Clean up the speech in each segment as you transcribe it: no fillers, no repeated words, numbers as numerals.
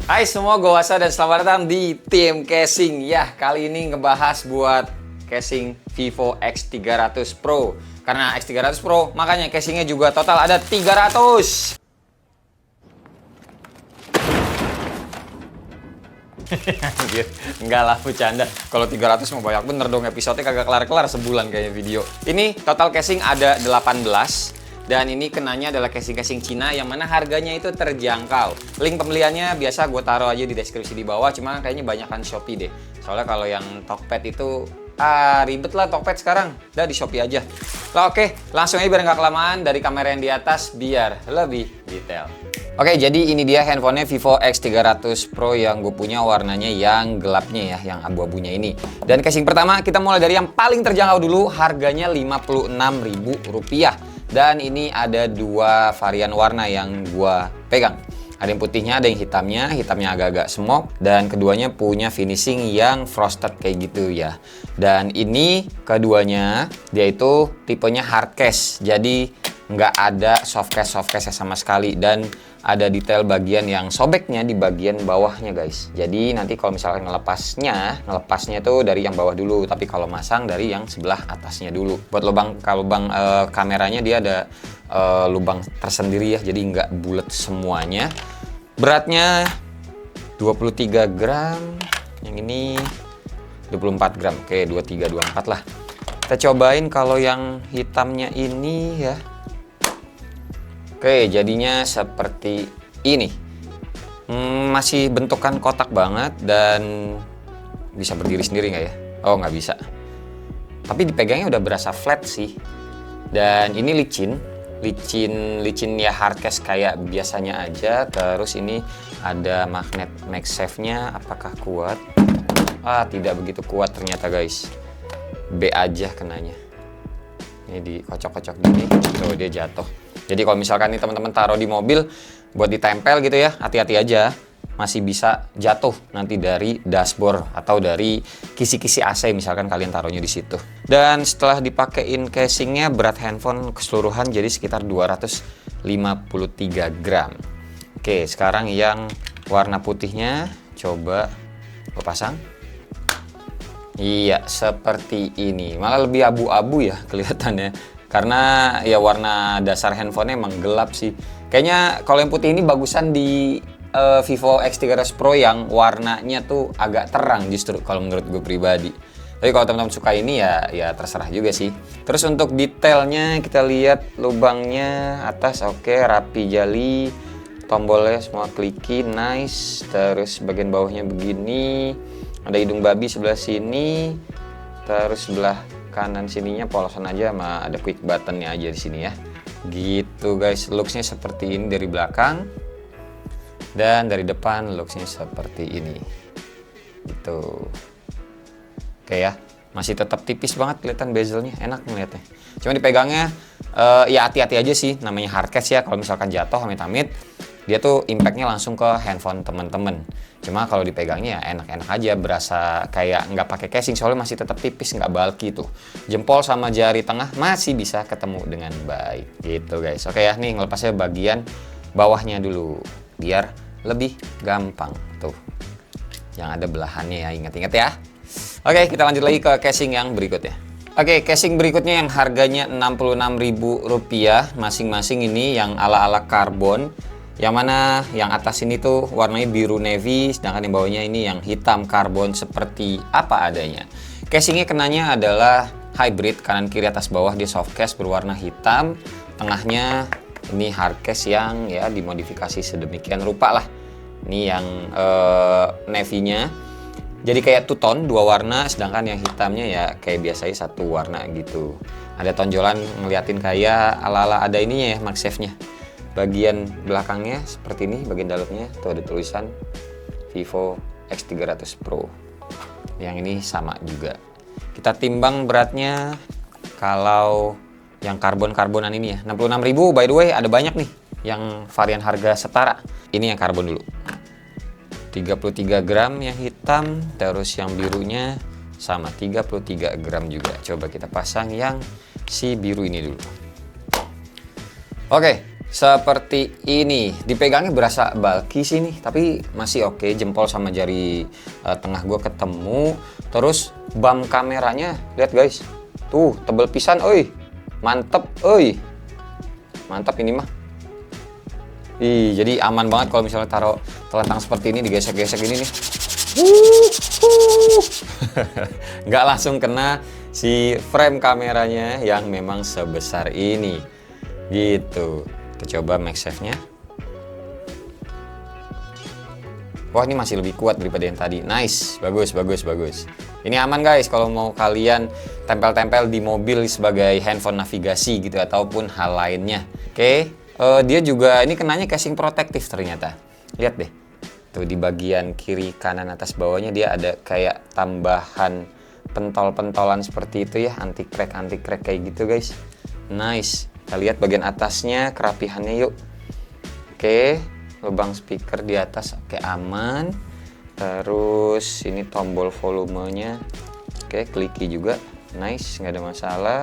Hai semua, gue Wasa dan selamat datang di Tim Casing. Ya, kali ini ngebahas buat casing Vivo X300 Pro. Karena X300 Pro, makanya casingnya juga total ada 300. Anjir, enggak lah, bercanda. Kalau 300 mau banyak bener dong, episode-nya kagak kelar-kelar sebulan kayaknya video. Ini total casing ada 18. Dan ini kenanya adalah casing-casing Cina yang mana harganya itu terjangkau. Link pembeliannya biasa gue taruh aja di deskripsi di bawah, cuma kayaknya banyakan Shopee deh. Soalnya kalau yang Tokped itu ribet lah Tokped sekarang. Udah di Shopee aja. Lah oke, langsung aja biar nggak kelamaan dari kamera yang di atas biar lebih detail. Oke, jadi ini dia handphonenya Vivo X300 Pro yang gue punya, warnanya yang gelapnya ya, yang abu-abunya ini. Dan casing pertama kita mulai dari yang paling terjangkau dulu, harganya Rp56.000. Dan ini ada dua varian warna yang gua pegang. Ada yang putihnya, ada yang hitamnya agak-agak smoke. Dan keduanya punya finishing yang frosted kayak gitu ya. Dan ini keduanya, dia itu tipenya hard case. Jadi nggak ada soft case sama sekali. Dan ada detail bagian yang sobeknya di bagian bawahnya guys. Jadi nanti kalau misalkan ngelepasnya tuh dari yang bawah dulu, tapi kalau masang dari yang sebelah atasnya dulu. Buat lubang kameranya dia ada lubang tersendiri ya, jadi nggak bulat semuanya. Beratnya 23 gram, yang ini 24 gram. Oke, 23 24 lah. Kita cobain kalau yang hitamnya ini ya. Oke, jadinya seperti ini. Masih bentukan kotak banget dan bisa berdiri sendiri nggak ya? Oh, nggak bisa. Tapi dipegangnya udah berasa flat sih. Dan ini licin ya, hardcase kayak biasanya aja. Terus ini ada magnet MagSafe-nya. Apakah kuat? Tidak begitu kuat ternyata guys. B aja kenanya. Ini dikocok-kocok gini, tuh dia jatuh. Jadi kalau misalkan nih teman-teman taruh di mobil buat ditempel gitu ya, hati-hati aja, masih bisa jatuh nanti dari dashboard atau dari kisi-kisi AC misalkan kalian taruhnya di situ. Dan setelah dipakein casingnya, berat handphone keseluruhan jadi sekitar 253 gram. Oke, sekarang yang warna putihnya coba gue pasang. Iya, seperti ini. Malah lebih abu-abu ya kelihatannya. Karena ya warna dasar handphonenya emang gelap sih. Kayaknya kalau yang putih ini bagusan di Vivo X300 Pro yang warnanya tuh agak terang justru kalau menurut gue pribadi. Tapi kalau teman-teman suka ini ya terserah juga sih. Terus untuk detailnya kita lihat lubangnya atas oke, rapi jali. Tombolnya semua kliki, nice. Terus bagian bawahnya begini. Ada hidung babi sebelah sini. Terus sebelah kanan sininya polosan aja, sama ada quick buttonnya aja di sini ya. Gitu guys, looksnya seperti ini dari belakang. Dan dari depan looksnya seperti ini. Gitu. Oke ya, masih tetap tipis banget kelihatan bezelnya, enak ngeliatnya. Cuma dipegangnya ya hati-hati aja sih, namanya hardcase ya. Kalau misalkan jatuh amit-amit, dia tuh impactnya langsung ke handphone temen-temen. Cuma kalau dipegangnya ya enak-enak aja, berasa kayak nggak pakai casing, soalnya masih tetap tipis, nggak bulky tuh. Jempol sama jari tengah masih bisa ketemu dengan baik gitu guys. Oke ya, nih ngelepasnya bagian bawahnya dulu biar lebih gampang tuh. Yang ada belahannya ya, ingat-ingat ya. Oke, kita lanjut lagi ke casing yang berikutnya. Oke, casing berikutnya yang harganya Rp66.000 masing-masing, ini yang ala-ala karbon. Yang mana yang atas ini tuh warnanya biru navy, sedangkan yang bawahnya ini yang hitam karbon seperti apa adanya. Casingnya kenanya adalah hybrid, kanan kiri atas bawah dia soft case berwarna hitam, tengahnya ini hard case yang ya dimodifikasi sedemikian rupa lah. Ini yang navy-nya jadi kayak two tone, dua warna, sedangkan yang hitamnya ya kayak biasanya satu warna gitu. Ada tonjolan ngeliatin kayak ala-ala ada ininya ya, MagSafe-nya. Bagian belakangnya seperti ini, bagian dalamnya tuh ada tulisan Vivo X300 Pro. Yang ini sama juga. Kita timbang beratnya, kalau yang karbon-karbonan ini ya 66.000. By the way ada banyak nih yang varian harga setara. Ini yang karbon dulu, 33 gram yang hitam, terus yang birunya sama 33 gram juga. Coba kita pasang yang si biru ini dulu. Oke, seperti ini. Dipegangnya berasa bulky sih nih, tapi masih oke. Jempol sama jari tengah gue ketemu. Terus bump kameranya, lihat guys, tuh tebel pisan, oi, mantep, oi, mantap ini mah. Ih, jadi aman banget kalau misalnya taruh telentang seperti ini, digesek-gesek ini nih. Nggak langsung kena si frame kameranya yang memang sebesar ini. Gitu. Kita coba MagSafe-nya. Wah, ini masih lebih kuat daripada yang tadi. Nice, bagus, bagus, bagus. Ini aman guys kalau mau kalian tempel-tempel di mobil sebagai handphone navigasi gitu ataupun hal lainnya. Oke. Dia juga ini kenanya casing protektif ternyata. Lihat deh. Tuh di bagian kiri, kanan, atas, bawahnya dia ada kayak tambahan pentol-pentolan seperti itu ya, anti crack kayak gitu guys. Nice. Kita lihat bagian atasnya, kerapihannya yuk. Oke, lubang speaker di atas oke, aman. Terus ini tombol volumenya. Oke, kliki juga. Nice, nggak ada masalah.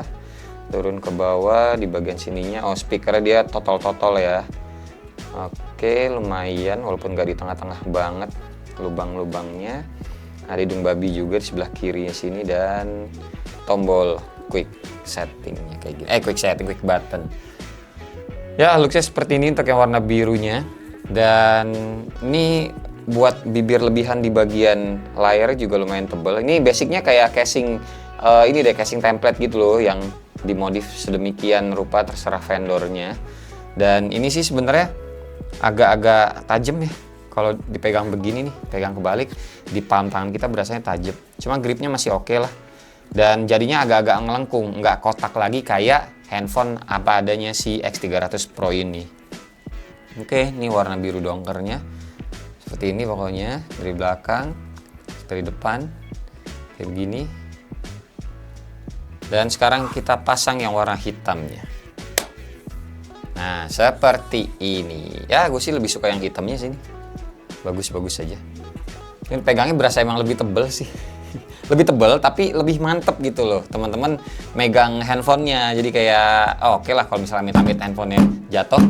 Turun ke bawah di bagian sininya. Oh, speakernya dia totol-totol ya. Oke, lumayan walaupun nggak di tengah-tengah banget lubang-lubangnya. Ada hidung babi juga di sebelah kirinya sini dan tombol quick settingnya kayak gini. Quick button. Ya, looknya seperti ini untuk yang warna birunya. Dan ini buat bibir lebihan di bagian layar juga lumayan tebal. Ini basicnya kayak casing casing template gitu loh yang dimodif sedemikian rupa terserah vendornya. Dan ini sih sebenarnya agak-agak tajam ya. Kalau dipegang begini nih, pegang kebalik, di palm tangan kita berasanya tajam. Cuma gripnya masih oke lah. Dan jadinya agak-agak ngelengkung, nggak kotak lagi kayak handphone apa adanya si X300 Pro ini. Oke, ini warna biru dongkernya. Seperti ini pokoknya, dari belakang, dari depan, kayak begini. Dan sekarang kita pasang yang warna hitamnya. Nah, seperti ini. Ya, gue sih lebih suka yang hitamnya sini. Bagus-bagus saja. Ini pegangnya berasa emang lebih tebel sih. Lebih tebel tapi lebih mantep gitu loh teman-teman megang handphonenya. Jadi kayak oke lah kalau misalnya amit-amit handphonenya jatuh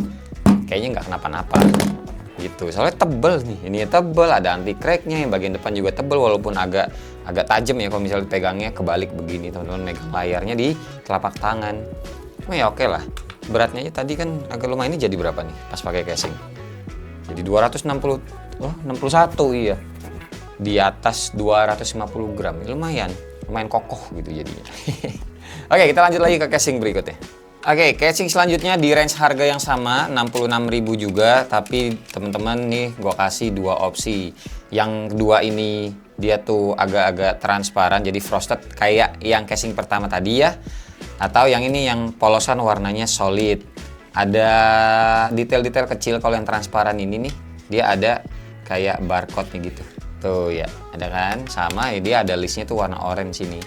kayaknya nggak kenapa-napa gitu. Soalnya tebel nih, ini tebel, ada anti cracknya, yang bagian depan juga tebel walaupun agak tajam ya kalau misalnya pegangnya kebalik begini teman-teman, megang layarnya di telapak tangan. Cuma ya oke lah. Beratnya aja tadi kan agak lumayan, ini jadi berapa nih pas pakai casing? Jadi 61 iya. Di atas 250 gram, lumayan kokoh gitu jadinya. Oke, kita lanjut lagi ke casing berikutnya. Oke, casing selanjutnya di range harga yang sama, 66.000 juga, tapi teman-teman nih gue kasih dua opsi. Yang kedua ini dia tuh agak-agak transparan, jadi frosted kayak yang casing pertama tadi ya. Atau yang ini yang polosan warnanya solid. Ada detail-detail kecil. Kalau yang transparan ini nih, dia ada kayak barcode-nya gitu. Tuh ya, ada kan? Sama ya, dia ada listnya tuh warna orange sini.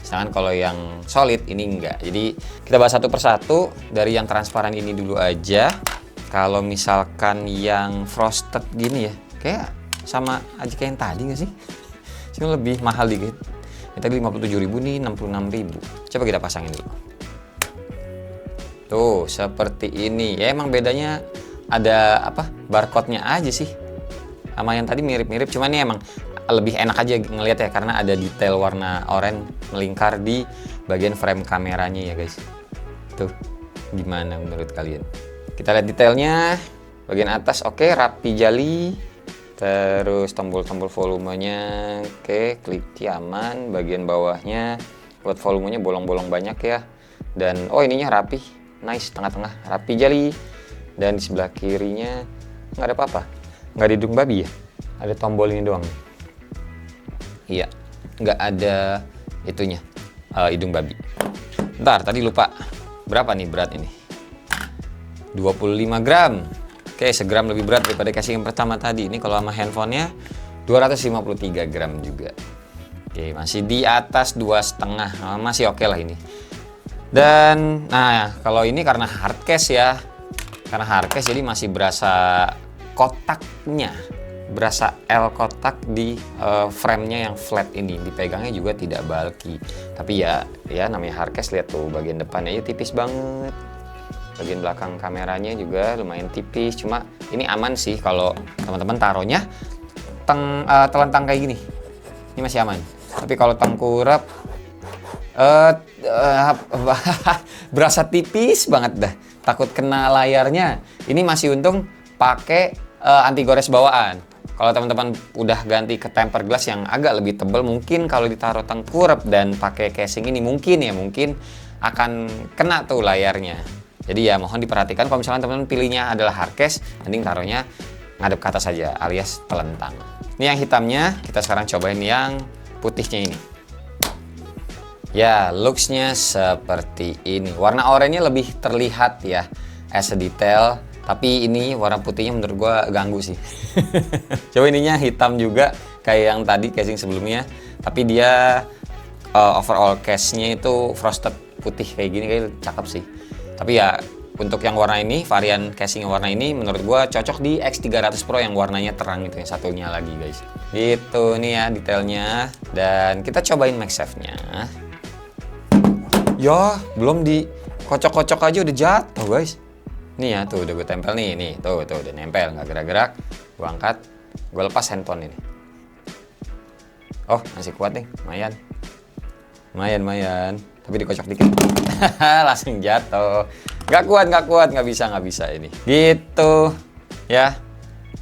Sedangkan kalau yang solid ini enggak. Jadi kita bahas satu persatu. Dari yang transparan ini dulu aja. Kalau misalkan yang frosted gini ya, kayak sama aja kayak yang tadi nggak sih? Cuma lebih mahal dikit. Yang tadi 57.000 nih 66.000. Coba kita pasangin dulu. Tuh, seperti ini. Ya emang bedanya ada apa? Barcode-nya aja sih. Sama yang tadi mirip-mirip, cuman ini emang lebih enak aja ngelihat ya karena ada detail warna oranye melingkar di bagian frame kameranya ya guys. Tuh, gimana menurut kalian? Kita lihat detailnya. Bagian atas oke, rapi jali. Terus tombol-tombol volumenya oke, klik aman. Bagian bawahnya buat volumenya bolong-bolong banyak ya. Dan ininya rapi, nice, tengah-tengah rapi jali. Dan di sebelah kirinya nggak ada apa-apa. Nggak ada hidung babi ya, ada tombol ini doang. Iya, nggak ada itunya, hidung babi. Bentar, tadi lupa. Berapa nih berat ini? 25 gram. Oke, segram lebih berat daripada casing yang pertama tadi. Ini kalau sama handphonenya 253 gram juga. Oke, masih di atas 2,5. Masih oke lah ini. Dan, nah kalau ini karena hardcase ya. Karena hardcase jadi masih berasa kotaknya, berasa L kotak di frame-nya yang flat ini. Dipegangnya juga tidak bulky. Tapi ya namanya hardcase, lihat tuh bagian depannya ya tipis banget. Bagian belakang kameranya juga lumayan tipis, cuma ini aman sih kalau teman-teman taruhnya telentang kayak gini. Ini masih aman. Tapi kalau tengkurap berasa tipis banget dah. Takut kena layarnya. Ini masih untung pakai anti gores bawaan. Kalau teman-teman udah ganti ke tempered glass yang agak lebih tebal, mungkin kalau ditaruh tengkurap dan pakai casing ini mungkin akan kena tuh layarnya. Jadi ya mohon diperhatikan kalau misalnya teman-teman pilihnya adalah hardcase, mending taruhnya ngadep ke atas saja alias telentang. Ini yang hitamnya, kita sekarang cobain yang putihnya ini. Ya, looks-nya seperti ini. Warna oranye lebih terlihat ya as a detail. Tapi ini warna putihnya menurut gua ganggu sih. Coba ininya hitam juga kayak yang tadi casing sebelumnya. Tapi dia overall case-nya itu frosted putih kayak gini, kayak cakep sih. Tapi ya untuk yang warna ini, varian casing yang warna ini menurut gua cocok di X300 Pro yang warnanya terang itu, yang satunya lagi guys. Gitu nih ya detailnya. Dan kita cobain MagSafe-nya. Ya, belum dikocok-kocok aja udah jatuh guys. Nih ya, tuh udah gue tempel nih, tuh udah nempel, nggak gerak-gerak. Gue angkat, gue lepas handphone ini. Oh, masih kuat nih, lumayan. Tapi dikocok dikit, langsung jatuh. Nggak bisa ini. Gitu, ya.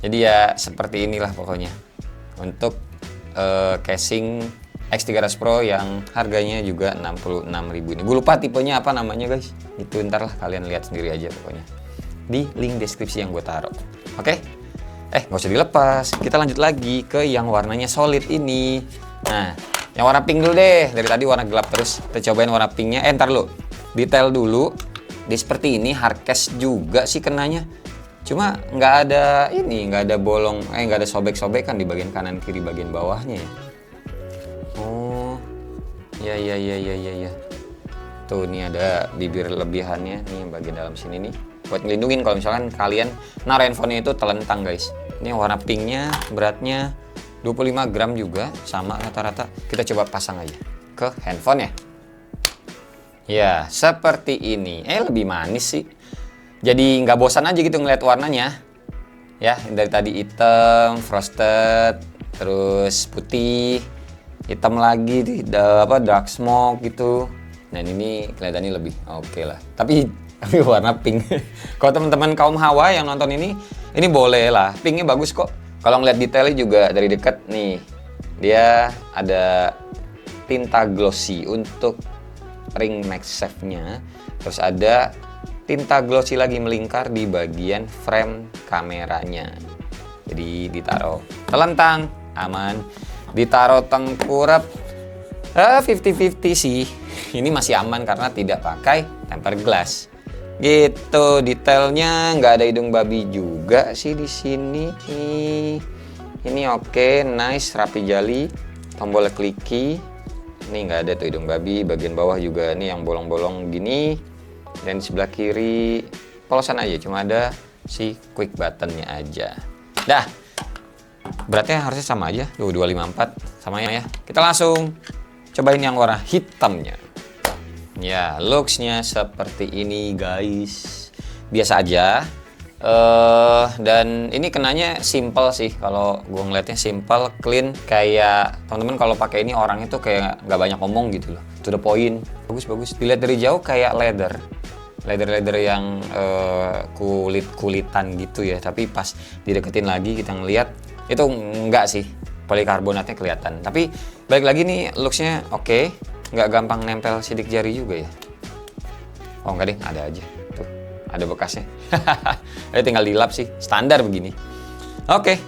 Jadi ya seperti inilah pokoknya untuk casing X300 Pro yang harganya juga 66.000 ini. Gue lupa tipenya apa namanya guys. Itu ntar lah kalian lihat sendiri aja pokoknya di link deskripsi yang gue taruh. Oke? Nggak usah dilepas. Kita lanjut lagi ke yang warnanya solid ini. Nah, yang warna pink dulu deh. Dari tadi warna gelap terus. Kita cobain warna pinknya. Ntar lu. Detail dulu. Di seperti ini hardcase juga sih kenanya. Cuma nggak ada bolong, nggak ada sobek-sobekan di bagian kanan kiri bagian bawahnya ya. Oh, ya. Tuh nih ada bibir lebihannya nih bagian dalam sini nih. Buat ngelindungin kalau misalkan kalian naruh handphonenya itu telentang guys. Ini warna pinknya beratnya 25 gram juga, sama rata-rata. Kita coba pasang aja ke handphone ya. Ya, seperti ini. Lebih manis sih. Jadi nggak bosan aja gitu ngeliat warnanya. Ya, dari tadi hitam, frosted, terus putih, hitam lagi, dark smoke gitu. Dan ini kelihatannya lebih oke lah. Tapi warna pink. Kalau teman-teman kaum hawa yang nonton ini boleh lah. Pinknya bagus kok. Kalau ngeliat detailnya juga dari dekat nih, dia ada tinta glossy untuk ring MagSafe-nya. Terus ada tinta glossy lagi melingkar di bagian frame kameranya. Jadi ditaruh telentang, aman. Ditaruh tengkurap, 50-50 sih. Ini masih aman karena tidak pakai tempered glass. Gitu, detailnya nggak ada hidung babi juga sih di sini. Ini oke, nice, rapi jali, tombol kliki. Ini nggak ada tuh hidung babi. Bagian bawah juga ini yang bolong-bolong gini. Dan di sebelah kiri polosan aja, cuma ada si quick buttonnya aja. Dah, beratnya harusnya sama aja, 254 sama ya. Kita langsung cobain yang warna hitamnya. Ya, looks-nya seperti ini guys. Biasa aja. Dan ini kenanya simple sih. Kalau gue ngeliatnya simple, clean. Kayak teman-teman kalau pakai ini orang itu kayak nggak banyak ngomong gitu loh. To the point. Bagus. Dilihat dari jauh kayak leather yang kulit-kulitan gitu ya. Tapi pas dideketin lagi kita ngeliat itu enggak sih. Polikarbonatnya kelihatan. Tapi balik lagi nih looks-nya oke. Nggak gampang nempel sidik jari juga ya. Oh enggak deh, ada aja tuh, ada bekasnya. Jadi tinggal dilap sih, standar begini. Oke,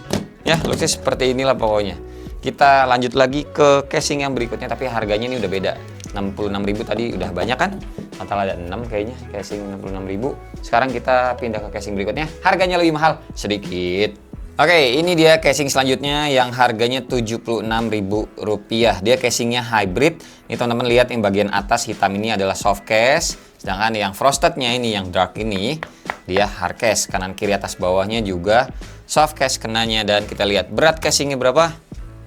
ya looksnya seperti inilah pokoknya. Kita lanjut lagi ke casing yang berikutnya, tapi harganya ini udah beda. 66.000 tadi udah banyak kan, total ada 6 kayaknya casing 66.000. Sekarang kita pindah ke casing berikutnya, harganya lebih mahal sedikit. Oke, ini dia casing selanjutnya yang harganya Rp76.000. Dia casingnya hybrid. Ini teman-teman lihat yang bagian atas hitam ini adalah soft case. Sedangkan yang frostednya ini, yang dark ini, dia hard case. Kanan kiri atas bawahnya juga soft case kenanya. Dan kita lihat berat casingnya berapa?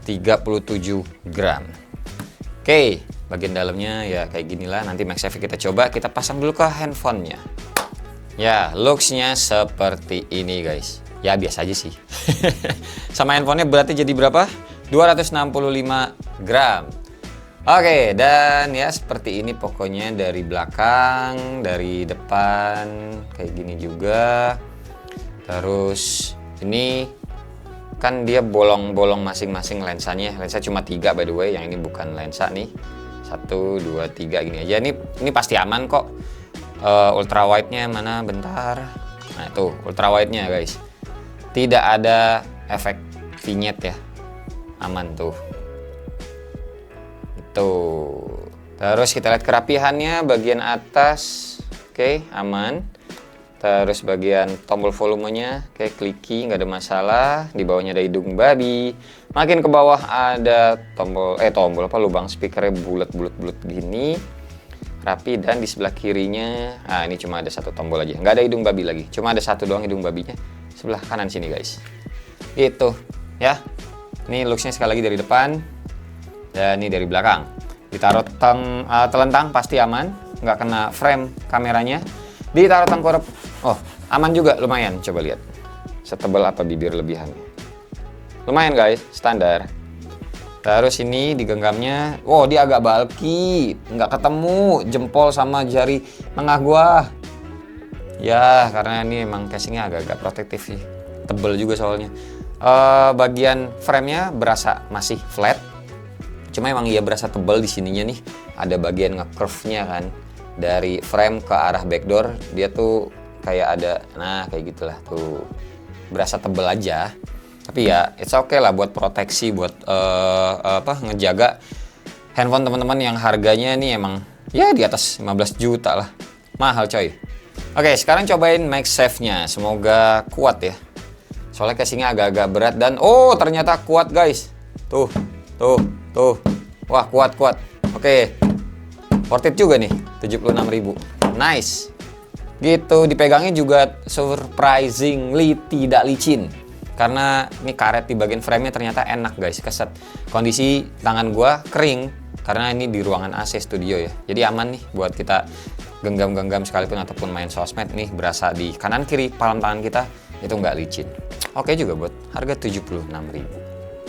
37 gram. Oke, bagian dalamnya ya kayak ginilah. Nanti MagSafe kita coba, kita pasang dulu ke handphonenya. Ya, looks-nya seperti ini guys. Ya biasa aja sih. Sama handphonenya berarti jadi berapa? 265 gram. Oke, dan ya seperti ini pokoknya dari belakang, dari depan kayak gini juga. Terus ini kan dia bolong-bolong masing-masing lensanya. Lensa cuma 3 by the way, yang ini bukan lensa nih. 1, 2, 3 gini aja. Ini pasti aman kok. Ultra wide-nya mana? Bentar. Nah, itu ultra wide-nya guys. Tidak ada efek vignette ya. Aman tuh. Itu. Terus kita lihat kerapihannya bagian atas. Oke, aman. Terus bagian tombol volumenya kayak clicky, nggak ada masalah. Di bawahnya ada hidung babi. Makin ke bawah ada tombol apa, lubang speakernya bulat gini. Rapi, dan di sebelah kirinya, ini cuma ada 1 tombol aja, nggak ada hidung babi lagi, cuma ada 1 doang hidung babinya sebelah kanan sini guys. Itu ya, ini looksnya sekali lagi dari depan dan ini dari belakang. Ditaruh telentang pasti aman, nggak kena frame kameranya. Ditaruh tengkurap, oh aman juga, lumayan. Coba lihat setebal apa bibir lebihannya, lumayan guys, standar. Terus ini digenggamnya, wow dia agak bulky, nggak ketemu jempol sama jari tengah gua. Ya karena ini emang casingnya agak-agak protektif sih, tebel juga soalnya. Bagian framenya berasa masih flat, cuma emang iya berasa tebel di sininya nih. Ada bagian nge-curve-nya kan, dari frame ke arah backdoor dia tuh kayak ada, nah kayak gitulah tuh, berasa tebel aja. Tapi ya it's okay lah buat proteksi, buat ngejaga handphone teman-teman yang harganya nih emang ya di atas 15 juta lah. Mahal coy. Oke, sekarang cobain MagSafe-nya. Semoga kuat ya. Soalnya casingnya agak-agak berat dan oh ternyata kuat guys. Tuh. Wah, kuat. Oke. Worth it juga nih, 76.000. Nice. Gitu, dipegangnya juga surprisingly tidak licin. Karena ini karet di bagian frame-nya ternyata enak guys, keset. Kondisi tangan gua kering karena ini di ruangan AC studio ya. Jadi aman nih buat kita genggam-genggam sekalipun ataupun main sosmed nih, berasa di kanan kiri palm tangan kita itu nggak licin. Oke juga buat harga 76.000.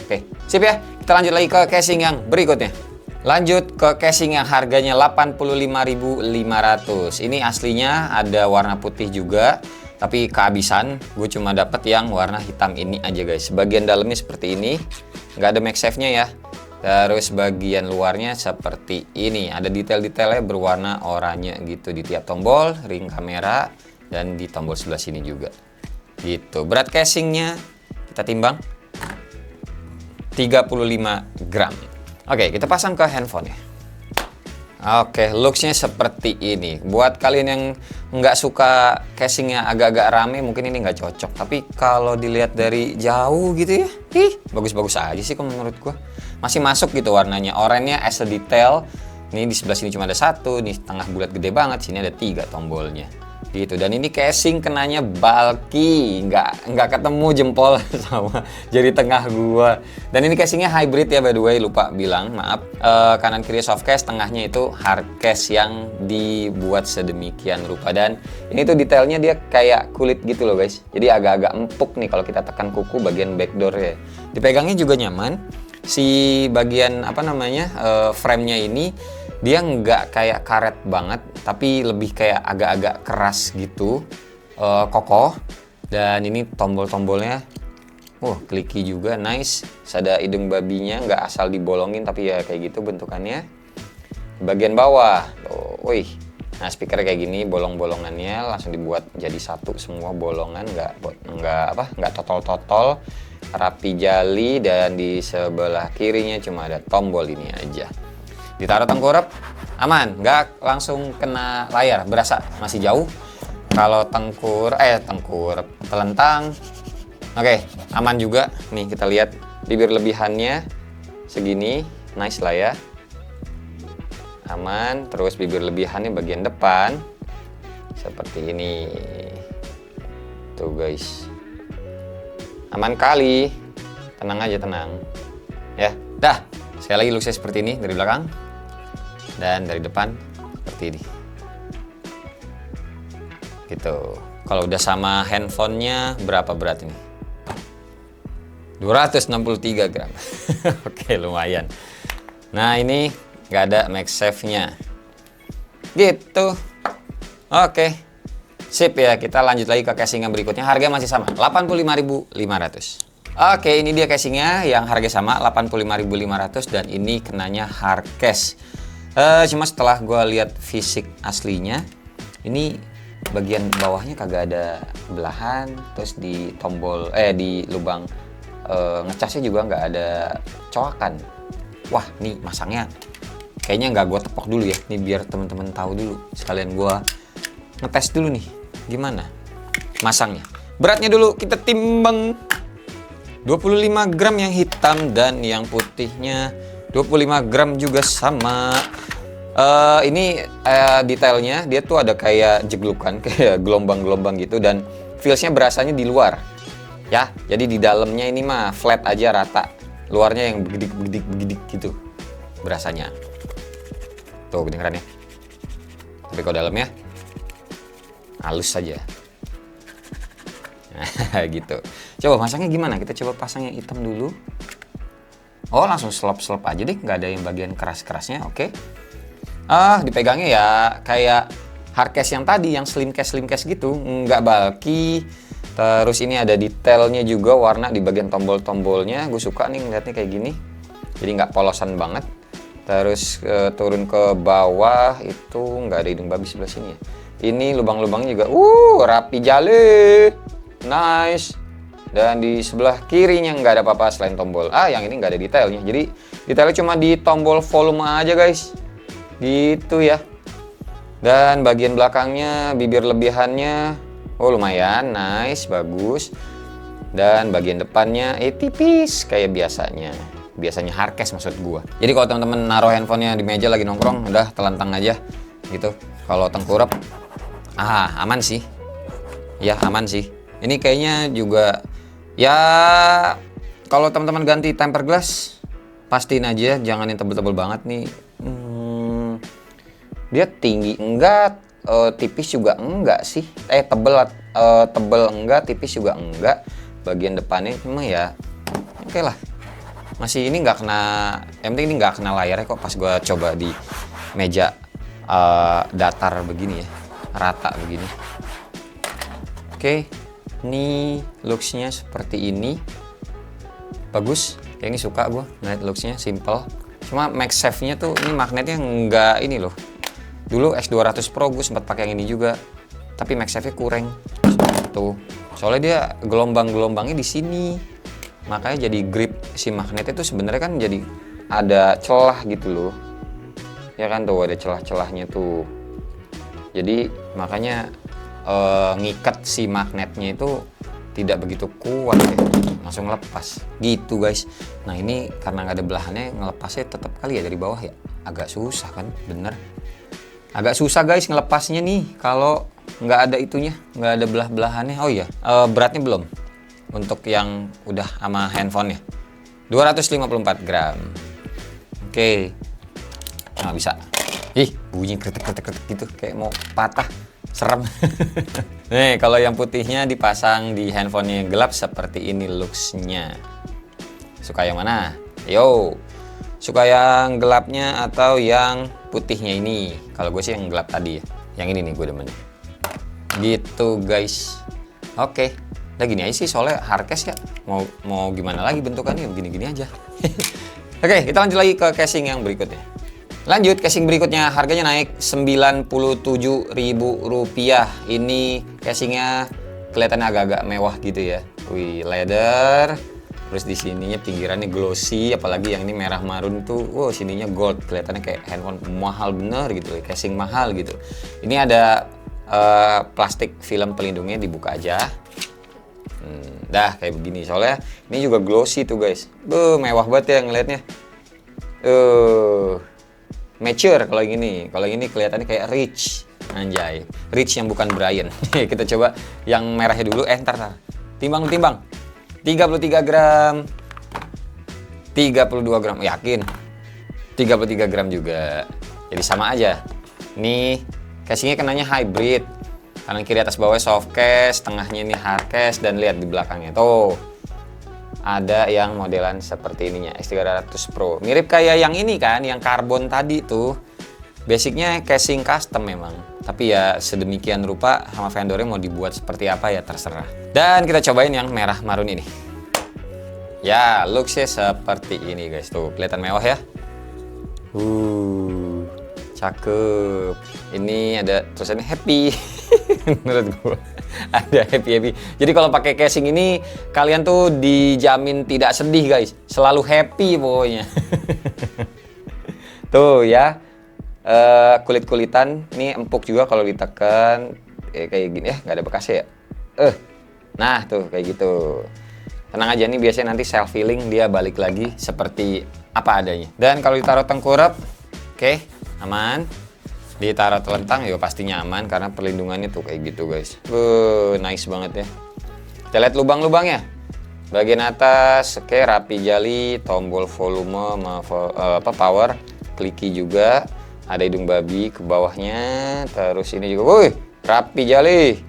Oke, sip ya. Kita lanjut lagi ke casing yang berikutnya. Lanjut ke casing yang harganya 85.500. Ini aslinya ada warna putih juga, tapi kehabisan. Gue cuma dapat yang warna hitam ini aja guys. Bagian dalamnya seperti ini, nggak ada MagSafe-nya ya. Terus bagian luarnya seperti ini, ada detail-detailnya berwarna oranye gitu di tiap tombol, ring kamera, dan di tombol sebelah sini juga. Gitu. Berat casingnya kita timbang 35 gram. Oke, kita pasang ke handphone ya. Oke, looks-nya seperti ini. Buat kalian yang nggak suka casingnya agak-agak rame, mungkin ini nggak cocok. Tapi kalau dilihat dari jauh gitu ya, bagus-bagus aja sih kalau menurut gua. Masih masuk gitu warnanya. Oranye as a detail. Ini di sebelah sini cuma ada 1, nih tengah bulat gede banget. Sini ada 3 tombolnya. Gitu. Dan ini casing kenanya bulky, nggak ketemu jempol sama jari tengah gua. Dan ini casingnya hybrid ya by the way, lupa bilang, maaf. Kanan kiri soft case, tengahnya itu hard case yang dibuat sedemikian rupa. Dan ini tuh detailnya dia kayak kulit gitu loh guys. Jadi agak-agak empuk nih kalau kita tekan kuku bagian backdoor ya. Dipegangnya juga nyaman. Si bagian frame-nya ini dia nggak kayak karet banget, tapi lebih kayak agak-agak keras gitu, kokoh. Dan ini tombol-tombolnya, clicky juga, nice. Ada hidung babinya, nggak asal dibolongin, tapi ya kayak gitu bentukannya. Bagian bawah, nah speaker kayak gini, bolong-bolongannya langsung dibuat jadi satu semua bolongan, nggak totol-totol, rapi jali. Dan di sebelah kirinya cuma ada tombol ini aja. Ditaruh tengkurap, aman, nggak langsung kena layar, berasa masih jauh. Kalau tengkurap telentang, oke, aman juga. Nih kita lihat bibir lebihannya segini, nice lah ya, aman. Terus bibir lebihannya bagian depan seperti ini, tuh guys, aman kali, tenang aja, tenang ya. Dah, sekali lagi looksnya seperti ini dari belakang. Dan dari depan seperti ini. gitu. Kalau udah sama handphonenya berapa berat ini? 263 gram. Oke, lumayan. Nah, ini nggak ada MagSafe-nya. Gitu. Oke. Sip ya, kita lanjut lagi ke casing yang berikutnya. Harga masih sama, 85.500. Oke, ini dia casingnya yang harga sama, 85.500, dan ini kenanya hard case. Cuma setelah gue lihat fisik aslinya, ini bagian bawahnya kagak ada belahan, terus di tombol di lubang ngecasnya juga nggak ada coakan. Wah, nih masangnya kayaknya nggak gue tepok dulu ya, nih biar temen-temen tahu dulu, sekalian gue ngetes dulu nih gimana masangnya. Beratnya dulu kita timbang, 25 gram yang hitam dan yang putihnya 25 gram juga sama. Ini detailnya dia tuh ada kayak jeglukan, kayak gelombang-gelombang gitu, dan feelsnya berasanya di luar ya. Jadi di dalamnya ini mah flat aja, rata. Luarnya yang begidik gitu berasanya. Tuh kedengerannya. Tapi kalau dalamnya halus saja. Nah, gitu. Coba masangnya gimana? Kita coba pasang yang hitam dulu. Oh, langsung selop-selop aja deh, nggak ada yang bagian keras-kerasnya. Oke. Dipegangnya ya kayak hard case yang tadi, yang slim case gitu, nggak bulky. Terus ini ada detailnya juga, warna di bagian tombol-tombolnya. Gue suka nih ngeliatnya kayak gini, jadi nggak polosan banget. Terus turun ke bawah itu nggak ada hidung babi sebelah sini ya. Ini lubang-lubangnya juga rapi jale, nice. Dan di sebelah kirinya nggak ada apa-apa selain tombol. Yang ini nggak ada detailnya, jadi detailnya cuma di tombol volume aja guys, gitu ya. Dan bagian belakangnya, bibir lebihannya lumayan, nice, bagus. Dan bagian depannya tipis kayak biasanya hard case maksud gua. Jadi kalau teman-teman naruh handphonenya di meja lagi nongkrong, udah telentang aja gitu. Kalau tengkurap aman sih ya, aman sih. Ini kayaknya juga ya, kalau teman-teman ganti tempered glass, pastiin aja jangan yang tebel-tebel banget nih. Dia tinggi enggak, tipis juga enggak sih. Tebel enggak, tipis juga enggak. Bagian depannya cuma ya oke lah. Masih ini nggak kena, yang penting ini nggak kena layarnya kok pas gue coba di meja datar begini ya, rata begini. Oke, ini looks-nya seperti ini. Bagus, ya ini suka gue ngeliat looks-nya, simple. Cuma MagSafe-nya tuh ini magnetnya nggak ini loh. Dulu X200 Pro gue sempat pakai yang ini juga, tapi MagSafe-nya kurang. Tuh, soalnya dia gelombang-gelombangnya di sini, makanya jadi grip si magnetnya tuh sebenarnya kan jadi ada celah gitu loh. Ya kan tuh ada celah-celahnya tuh. Jadi makanya ngikat si magnetnya itu tidak begitu kuat ya, langsung lepas gitu guys. Nah ini karena nggak ada belahannya, ngelepasnya tetap kali ya dari bawah ya, agak susah kan, bener. Agak susah guys ngelepasnya nih kalau nggak ada itunya, nggak ada belah-belahannya. Oh iya, beratnya belum untuk yang udah sama handphonenya, 254 gram. Oke. Nah bisa. Ih, bunyi kretek-kretek gitu kayak mau patah, serem. Nih kalau yang putihnya dipasang di handphonenya gelap seperti ini looks-nya. Suka yang mana? Yo, suka yang gelapnya atau yang putihnya ini? Kalau gue sih yang gelap tadi ya, yang ini nih gue demen gitu guys. Oke, udah gini aja sih, soalnya hard case ya, mau gimana lagi bentukannya, begini-gini aja. Oke, kita lanjut lagi ke casing yang berikutnya. Lanjut, casing berikutnya harganya naik Rp97.000. Ini casingnya kelihatannya agak-agak mewah gitu ya. Wih, leather. Terus di sininya pinggirannya glossy, apalagi yang ini merah marun tuh, wow, sininya gold, kelihatannya kayak handphone mahal bener gitu, casing mahal gitu. Ini ada plastik film pelindungnya, dibuka aja. Dah kayak begini, soalnya ini juga glossy tuh guys. Mewah banget ya ngelihatnya. Mature kalau yang ini. Kalau yang ini kelihatannya kayak rich. Anjay, rich yang bukan Brian. Kita coba yang merahnya dulu. Ntar. Timbang. 33 gram. 32 gram. Yakin? 33 gram juga. Jadi sama aja. Nih, casingnya kenanya hybrid. Kanan kiri atas bawah soft case, tengahnya ini hard case, dan lihat di belakangnya tuh. Ada yang modelan seperti ininya, X300 Pro. Mirip kayak yang ini kan, yang karbon tadi tuh. Basicnya casing custom memang. Tapi ya sedemikian rupa sama vendornya mau dibuat seperti apa ya terserah. Dan kita cobain yang merah marun ini. Ya, looksnya seperti ini guys. Tuh, kelihatan mewah ya. Cakep. Ini ada tulisannya happy. Menurut gue ada happy. Jadi kalau pakai casing ini kalian tuh dijamin tidak sedih guys. Selalu happy pokoknya. Tuh ya. Kulit-kulitan ini empuk juga kalau ditekan kayak gini ya, nggak ada bekasnya ya. Nah tuh kayak gitu. Tenang aja, nih biasanya nanti self healing dia balik lagi seperti apa adanya. Dan kalau ditaruh tengkurap, oke, aman. Ditaruh telentang ya pasti nyaman karena perlindungannya tuh kayak gitu guys. Nice banget ya. Kita lihat lubang-lubangnya. Bagian atas oke, rapi jali, tombol volume power, kliki juga. Ada hidung babi ke bawahnya, terus ini juga, rapi jali,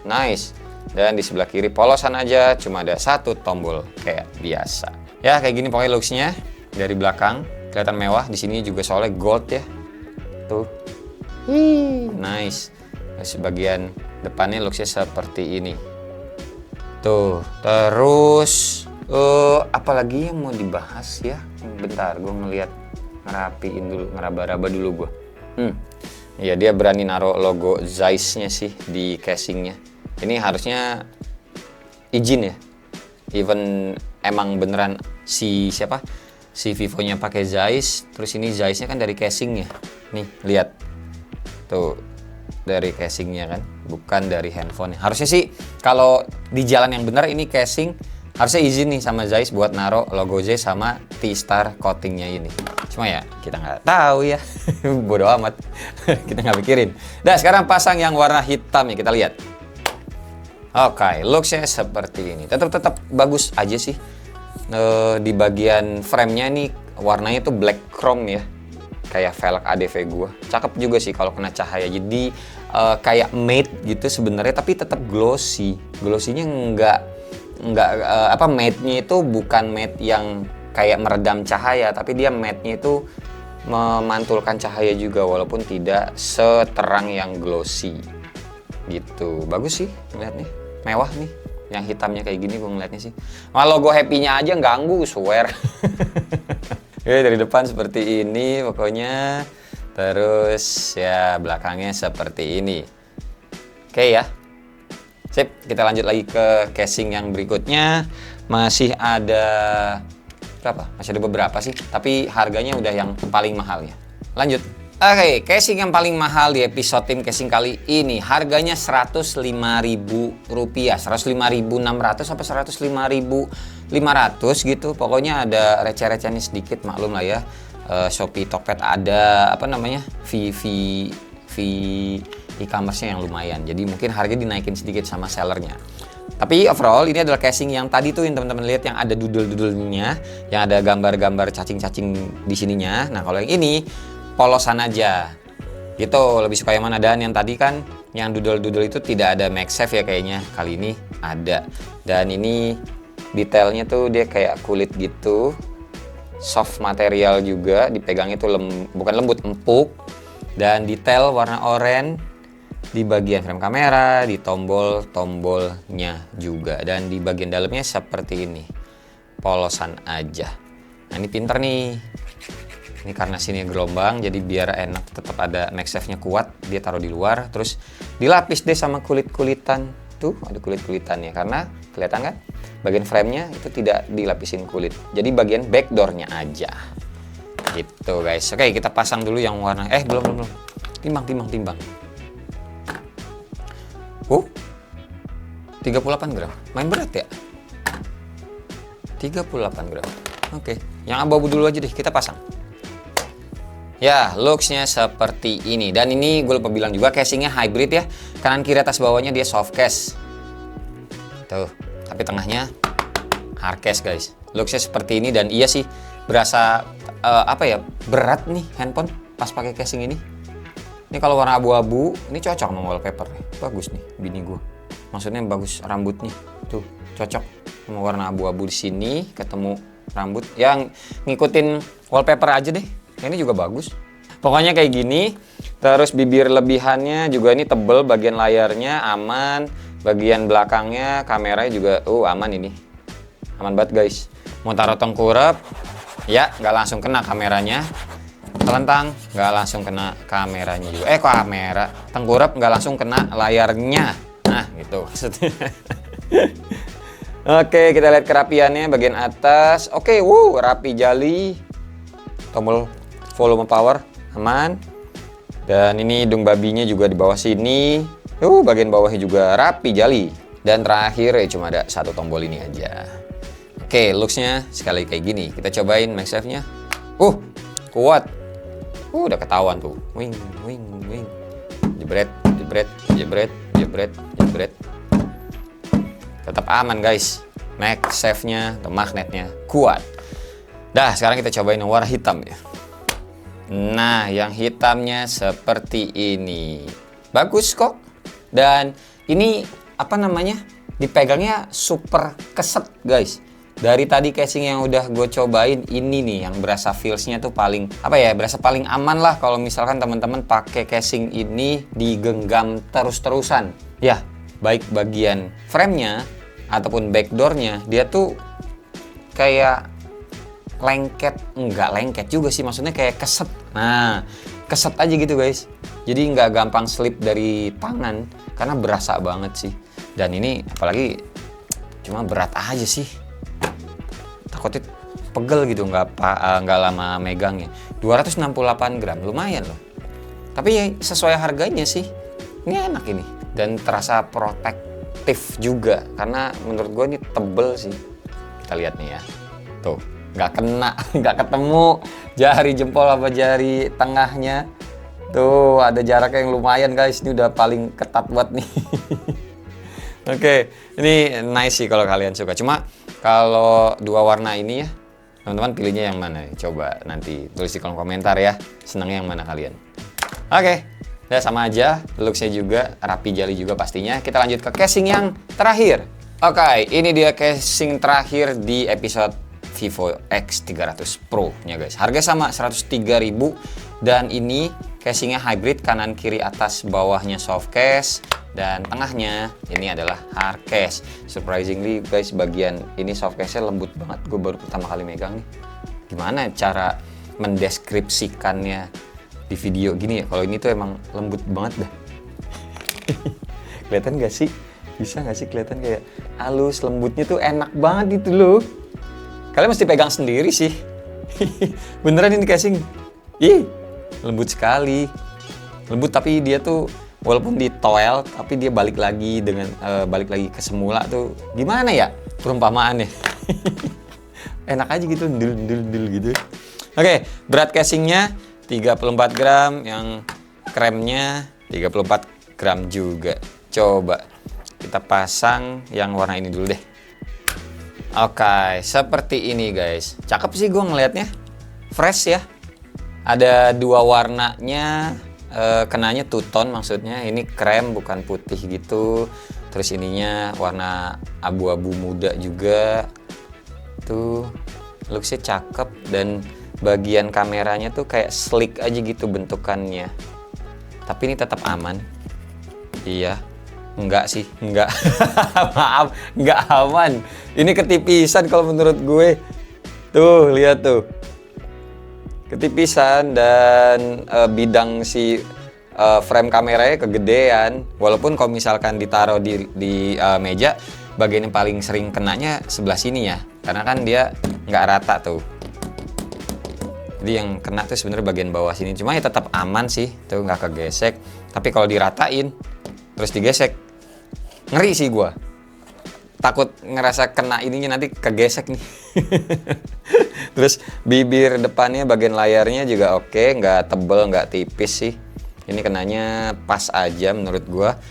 nice. Dan di sebelah kiri polosan aja, cuma ada satu tombol kayak biasa. Ya kayak gini pokoknya looksnya dari belakang, kelihatan mewah. Di sini juga soalnya gold ya, tuh, nice. Terus bagian depannya looksnya seperti ini, tuh. Terus apalagi yang mau dibahas ya? Bentar, gue ngeliat. Ngerapiin dulu, ngeraba-raba dulu gue. Ya dia berani naruh logo Zeiss-nya sih di casingnya. Ini harusnya izin ya. Even emang beneran si Vivo-nya pakai Zeiss, terus ini Zeiss-nya kan dari casingnya. Nih lihat, tuh dari casingnya kan, bukan dari handphone. Harusnya sih kalau di jalan yang benar ini casing harusnya izin nih sama Zeiss buat naruh logo Zeiss sama T-Star coatingnya ini. Cuma ya kita nggak tahu ya, bodo amat, kita nggak pikirin. Nah sekarang pasang yang warna hitam ya, kita lihat. Oke, looksnya seperti ini. Tetap bagus aja sih. Di bagian frame-nya nih warnanya tuh black chrome ya, kayak velg ADV gua. Cakep juga sih kalau kena cahaya. Jadi kayak matte gitu sebenarnya, tapi tetap glossy. Glossy-nya nggak matte-nya itu bukan matte yang kayak meredam cahaya, tapi dia matte-nya itu memantulkan cahaya juga walaupun tidak seterang yang glossy gitu. Bagus sih ngeliatnya, mewah nih yang hitamnya kayak gini. Gue ngeliatnya sih malah logo happy-nya aja ganggu, swear. Oke, dari depan seperti ini pokoknya, terus ya belakangnya seperti ini. Oke ya, sip. Kita lanjut lagi ke casing yang berikutnya. Masih ada berapa? Masih ada beberapa sih, tapi harganya udah yang paling mahal ya. Lanjut. Oke, casing yang paling mahal di episode tim casing kali ini harganya Rp105.000, 105.600 sampai 105.500 gitu. Pokoknya ada receh-recehnya sedikit, maklum lah ya. Shopee, Tokped ada e-commerce-nya yang lumayan. Jadi mungkin harganya dinaikin sedikit sama sellernya. Tapi overall ini adalah casing yang tadi tuh yang teman-teman lihat yang ada doodle-doodle-nya, yang ada gambar-gambar cacing-cacing di sininya. Nah, kalau yang ini polosan aja. Gitu, lebih suka yang mana? Dan yang tadi kan yang doodle-doodle itu tidak ada MagSafe ya kayaknya. Kali ini ada. Dan ini detailnya tuh dia kayak kulit gitu. Soft material juga, dipegangnya tuh bukan lembut, empuk. Dan detail warna oranye di bagian frame kamera, di tombol-tombolnya juga, dan di bagian dalamnya seperti ini, polosan aja. Nah ini pinter nih, ini karena sini gelombang jadi biar enak, tetap ada MagSafe-nya kuat, dia taruh di luar, terus dilapis deh sama kulit-kulitan. Tuh ada kulit-kulitannya, karena kelihatan kan bagian frame-nya itu tidak dilapisin kulit, jadi bagian backdoor-nya aja gitu guys. Oke, kita pasang dulu yang warna belum timbang 38 gram. Main berat ya? 38 gram. Oke, yang abu-abu dulu aja deh, kita pasang. Ya, looksnya seperti ini. Dan ini gue lupa bilang juga, casingnya hybrid ya. Kanan kiri atas bawahnya dia soft case. Tuh, tapi tengahnya hard case guys. Looksnya seperti ini, dan iya sih berasa berat nih handphone pas pakai casing ini. Ini kalau warna abu-abu, ini cocok sama wallpaper nih. Bagus nih, bini gue. Maksudnya bagus rambutnya. Tuh, cocok sama warna abu-abu di sini, ketemu rambut. Yang ngikutin wallpaper aja deh. Ini juga bagus. Pokoknya kayak gini. Terus bibir lebihannya juga ini tebel, bagian layarnya aman. Bagian belakangnya kameranya juga, aman ini. Aman banget guys. Mau taruh tengkurap, ya nggak langsung kena kameranya. Telentang nggak langsung kena kameranya juga. Kamera tengkurap nggak langsung kena layarnya. Nah gitu maksudnya. Oke, kita lihat kerapiannya bagian atas. Oke, rapi jali. Tombol volume power aman. Dan ini hidung babinya juga di bawah sini. Bagian bawahnya juga rapi jali. Dan terakhir cuma ada satu tombol ini aja. Oke, looksnya sekali kayak gini. Kita cobain MagSafe-nya. Kuat. Udah ketahuan tuh. Wing. Jebret. Tetap aman guys. MagSafe-nya atau magnetnya kuat. Dah, sekarang kita cobain yang warna hitam ya. Nah, yang hitamnya seperti ini. Bagus kok. Dan ini dipegangnya super keset guys. Dari tadi casing yang udah gue cobain, ini nih yang berasa feelsnya tuh paling berasa paling aman lah kalau misalkan teman-teman pakai casing ini digenggam terus-terusan. Ya, baik bagian framenya ataupun backdoornya, dia tuh kayak nggak lengket juga sih, maksudnya kayak keset. Nah, keset aja gitu guys. Jadi nggak gampang slip dari tangan karena berasa banget sih. Dan ini apalagi cuma berat aja sih. Takutnya pegel gitu, nggak lama megangnya. 268 gram, lumayan loh. Tapi ya sesuai harganya sih. Ini enak ini. Dan terasa protektif juga. Karena menurut gue ini tebel sih. Kita lihat nih ya. Tuh, nggak kena, nggak ketemu jari jempol apa jari tengahnya. Tuh, ada jaraknya yang lumayan guys. Ini udah paling ketat buat nih. Oke, ini nice sih kalau kalian suka. Cuma kalau dua warna ini ya, teman-teman pilihnya yang mana? Coba nanti tulis di kolom komentar ya. Senangnya yang mana kalian? Oke, udah sama aja. Looksnya juga rapi jali juga pastinya. Kita lanjut ke casing yang terakhir. Oke, ini dia casing terakhir di episode Vivo X300 Pro nya guys. Harga sama 103.000 dan ini casingnya hybrid, kanan kiri atas bawahnya soft case. Dan tengahnya ini adalah hard case. Surprisingly guys, bagian ini soft case-nya lembut banget. Gue baru pertama kali megang nih. Gimana cara mendeskripsikannya di video gini ya? Kalau ini tuh emang lembut banget dah. Kelihatan gak sih? Bisa gak sih kelihatan kayak halus, lembutnya tuh enak banget gitu loh. Kalian mesti pegang sendiri sih. Beneran ini casing. Lembut sekali. Lembut tapi dia tuh walaupun di toel, tapi dia balik lagi ke semula tuh. Gimana ya perumpamaannya? Enak aja gitu, ndil gitu. Oke, berat casingnya 34 gram, yang kremnya 34 gram juga. Coba kita pasang yang warna ini dulu deh. Oke, seperti ini guys. Cakep sih gue ngelihatnya. Fresh ya. Ada dua warnanya. Kenanya two tone maksudnya, ini krem bukan putih gitu. Terus ininya warna abu-abu muda juga. Tuh, looksnya cakep. Dan bagian kameranya tuh kayak slick aja gitu bentukannya. Tapi ini tetap aman. Iya, enggak sih, enggak. Maaf, enggak aman. Ini ketipisan kalau menurut gue. Tuh, lihat tuh. Ketipisan dan bidang si frame kameranya kegedean. Walaupun kalau misalkan ditaruh di meja, bagian yang paling sering kenanya sebelah sini ya, karena kan dia nggak rata tuh. Jadi yang kena tuh sebenarnya bagian bawah sini. Cuma ya tetap aman sih, tuh nggak kegesek. Tapi kalau diratain terus digesek, ngeri sih gua. Takut ngerasa kena ininya nanti kegesek nih. Terus bibir depannya bagian layarnya juga oke, nggak tebel, nggak tipis sih. Ini kenanya pas aja menurut gua.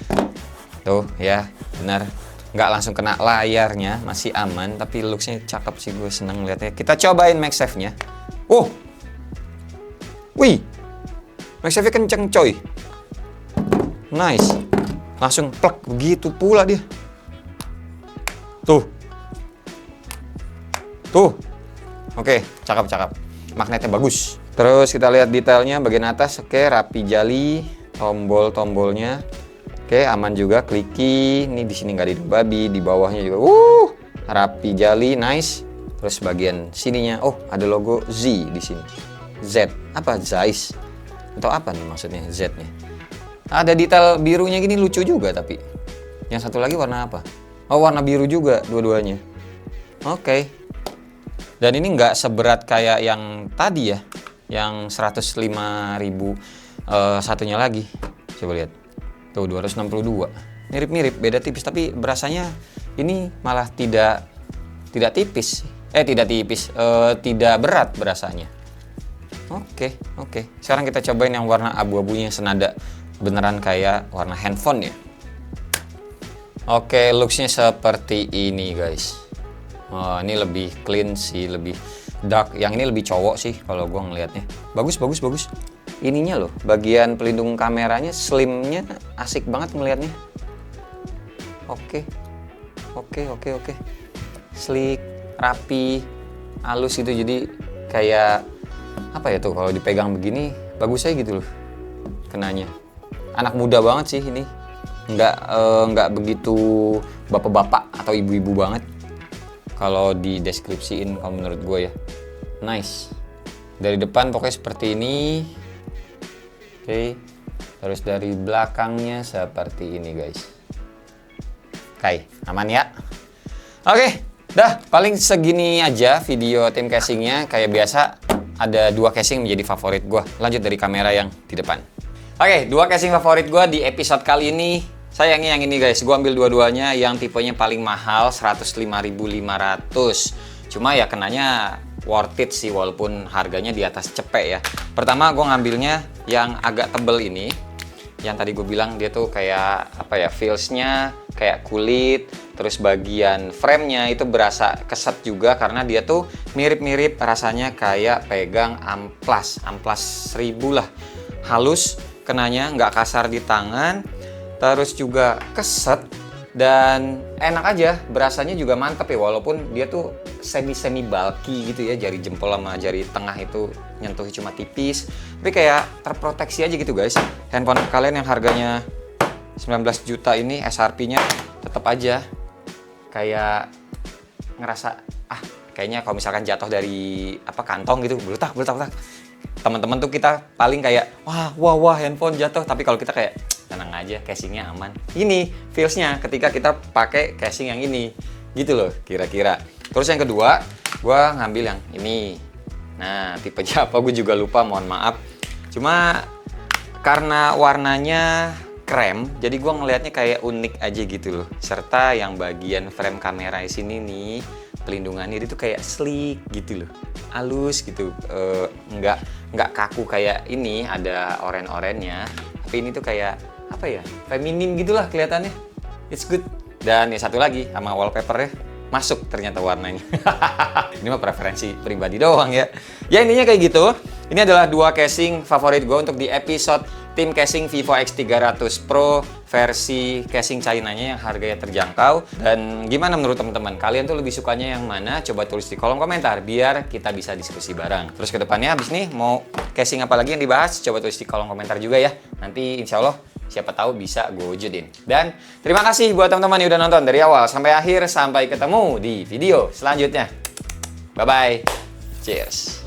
Tuh ya, benar. Nggak langsung kena layarnya, masih aman. Tapi looksnya cakep sih, gue seneng liatnya. Kita cobain MagSafe-nya. Wih, MagSafe-nya kenceng coy. Nice. Langsung plek, begitu pula dia. Tuh. Tuh. Oke, cakep-cakep. Magnetnya bagus. Terus kita lihat detailnya bagian atas. Oke, rapi jali. Tombol-tombolnya. Oke, aman juga, kliki. Ini di sini nggak ada babi, di bawahnya juga. Rapi jali, nice. Terus bagian sininya, oh ada logo Z di sini. Z, apa Zeiss? Atau apa nih maksudnya Z-nya? Ada detail birunya gini, lucu juga tapi. Yang satu lagi warna apa? Oh, warna biru juga dua-duanya. Oke. Dan ini nggak seberat kayak yang tadi ya, yang 105.000 satunya lagi. Coba lihat. Tuh 262. Mirip-mirip, beda tipis, tapi berasanya ini malah tidak tipis. Tidak berat berasanya. Oke. Sekarang kita cobain yang warna abu-abunya senada. Beneran kayak warna handphone ya. Oke, looksnya seperti ini guys. Oh, ini lebih clean sih, lebih dark. Yang ini lebih cowok sih kalau gua ngelihatnya. Bagus. Ininya loh, bagian pelindung kameranya, slimnya asik banget ngelihatnya. Oke. Sleek, rapi, halus gitu. Jadi kayak apa ya tuh kalau dipegang begini bagus aja gitu loh kenanya. Anak muda banget sih ini. Nggak begitu bapak-bapak atau ibu-ibu banget kalau dideskripsiin kalau menurut gue ya. Nice. Dari depan pokoknya seperti ini. Oke. Terus dari belakangnya seperti ini guys. Oke, aman ya. Oke, dah paling segini aja video tim casingnya. Kayak biasa ada 2 casing menjadi favorit gue. Lanjut dari kamera yang di depan. Oke, 2 casing favorit gue di episode kali ini. Sayangnya yang ini guys, gue ambil dua-duanya yang tipenya paling mahal 105.500. Cuma ya kenanya worth it sih walaupun harganya di atas cepek ya. Pertama gue ngambilnya yang agak tebel ini. Yang tadi gue bilang dia tuh kayak apa ya, feelsnya kayak kulit. Terus bagian framenya itu berasa keset juga karena dia tuh mirip-mirip rasanya kayak pegang amplas 1000 lah. Halus kenanya, nggak kasar di tangan. Terus juga keset dan enak aja, berasanya juga mantep ya walaupun dia tuh semi bulky gitu ya, jari jempol sama jari tengah itu nyentuhnya cuma tipis, tapi kayak terproteksi aja gitu guys. Handphone kalian yang harganya 19 juta ini SRP-nya tetap aja kayak ngerasa kayaknya kalau misalkan jatuh dari kantong gitu beletak. Teman-teman tuh kita paling kayak wah handphone jatuh, tapi kalau kita kayak tenang aja, casingnya aman. Ini feelsnya ketika kita pakai casing yang ini, gitu loh kira-kira. Terus yang kedua, gue ngambil yang ini. Nah, tipenya apa gue juga lupa, mohon maaf. Cuma karena warnanya krem, jadi gue ngelihatnya kayak unik aja gitu loh. Serta yang bagian frame kamera di sini nih, pelindungannya itu kayak sleek gitu loh, halus gitu, nggak kaku kayak ini ada oren-orennya. Tapi ini tuh kayak apa ya, feminim gitulah kelihatannya. It's good. Dan yang satu lagi sama wallpapernya masuk ternyata warnanya. Ini mah preferensi pribadi doang ya. Ya intinya kayak gitu. Ini adalah 2 casing favorit gue untuk di episode tim casing Vivo X300 Pro versi casing China-nya yang harganya terjangkau. Dan gimana menurut teman-teman? Kalian tuh lebih sukanya yang mana? Coba tulis di kolom komentar biar kita bisa diskusi bareng. Terus kedepannya abis nih mau casing apa lagi yang dibahas? Coba tulis di kolom komentar juga ya. Nanti insya Allah siapa tahu bisa gue wujudin. Dan terima kasih buat teman-teman yang udah nonton dari awal sampai akhir. Sampai ketemu di video selanjutnya. Bye-bye. Cheers.